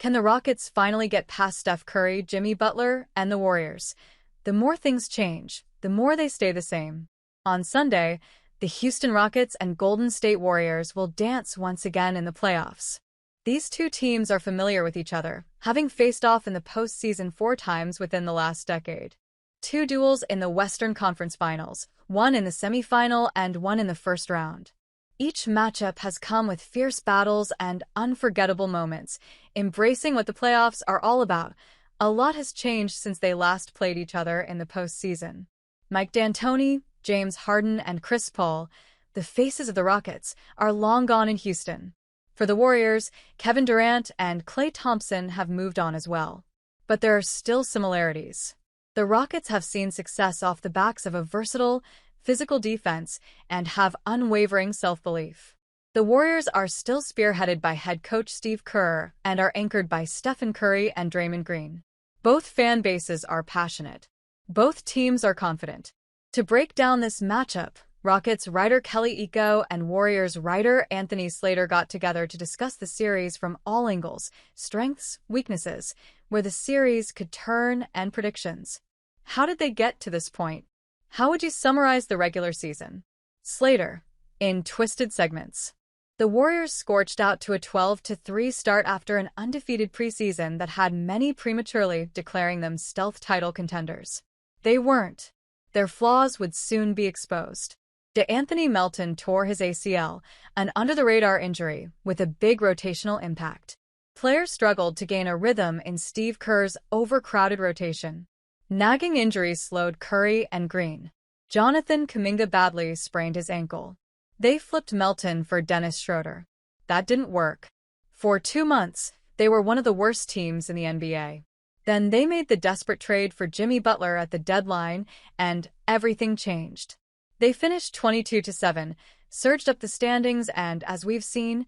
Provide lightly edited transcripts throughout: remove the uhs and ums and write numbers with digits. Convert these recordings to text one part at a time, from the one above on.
Can the Rockets finally get past Steph Curry, Jimmy Butler, and the Warriors? The more things change, the more they stay the same. On Sunday, the Houston Rockets and Golden State Warriors will dance once again in the playoffs. These two teams are familiar with each other, having faced off in the postseason 4 times within the last decade. Two duels in the Western Conference Finals, one in the semifinal and one in the first round. Each matchup has come with fierce battles and unforgettable moments, embracing what the playoffs are all about. A lot has changed since they last played each other in the postseason. Mike D'Antoni, James Harden, and Chris Paul, the faces of the Rockets, are long gone in Houston. For the Warriors, Kevin Durant and Klay Thompson have moved on as well. But there are still similarities. The Rockets have seen success off the backs of a versatile, physical defense and have unwavering self-belief. The Warriors are still spearheaded by head coach Steve Kerr and are anchored by Steph Curry and Draymond Green. Both fan bases are passionate. Both teams are confident. To break down this matchup, Rockets writer Kelly Iko and Warriors writer Anthony Slater got together to discuss the series from all angles: strengths, weaknesses, where the series could turn, and predictions. How did they get to this point? How would you summarize the regular season? Slater, in twisted segments. The Warriors scorched out to a 12-3 start after an undefeated preseason that had many prematurely declaring them stealth title contenders. They weren't. Their flaws would soon be exposed. De'Anthony Melton tore his ACL, an under-the-radar injury, with a big rotational impact. Players struggled to gain a rhythm in Steve Kerr's overcrowded rotation. Nagging injuries slowed Curry and Green. Jonathan Kuminga badly sprained his ankle. They flipped Melton for Dennis Schroeder. That didn't work. For 2 months, they were one of the worst teams in the NBA. Then they made the desperate trade for Jimmy Butler at the deadline, and everything changed. They finished 22-7, surged up the standings, and, as we've seen,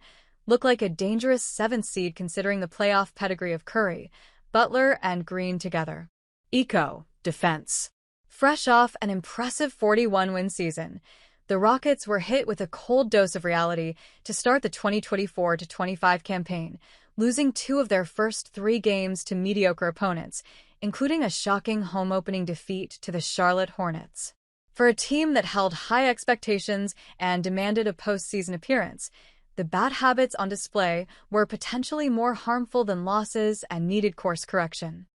look like a dangerous 7th seed considering the playoff pedigree of Curry, Butler, and Green together. Iko, defense. Fresh off an impressive 41-win season, the Rockets were hit with a cold dose of reality to start the 2024-25 campaign, losing 2 of their first 3 games to mediocre opponents, including a shocking home opening defeat to the Charlotte Hornets. For a team that held high expectations and demanded a postseason appearance, the bad habits on display were potentially more harmful than losses and needed course correction.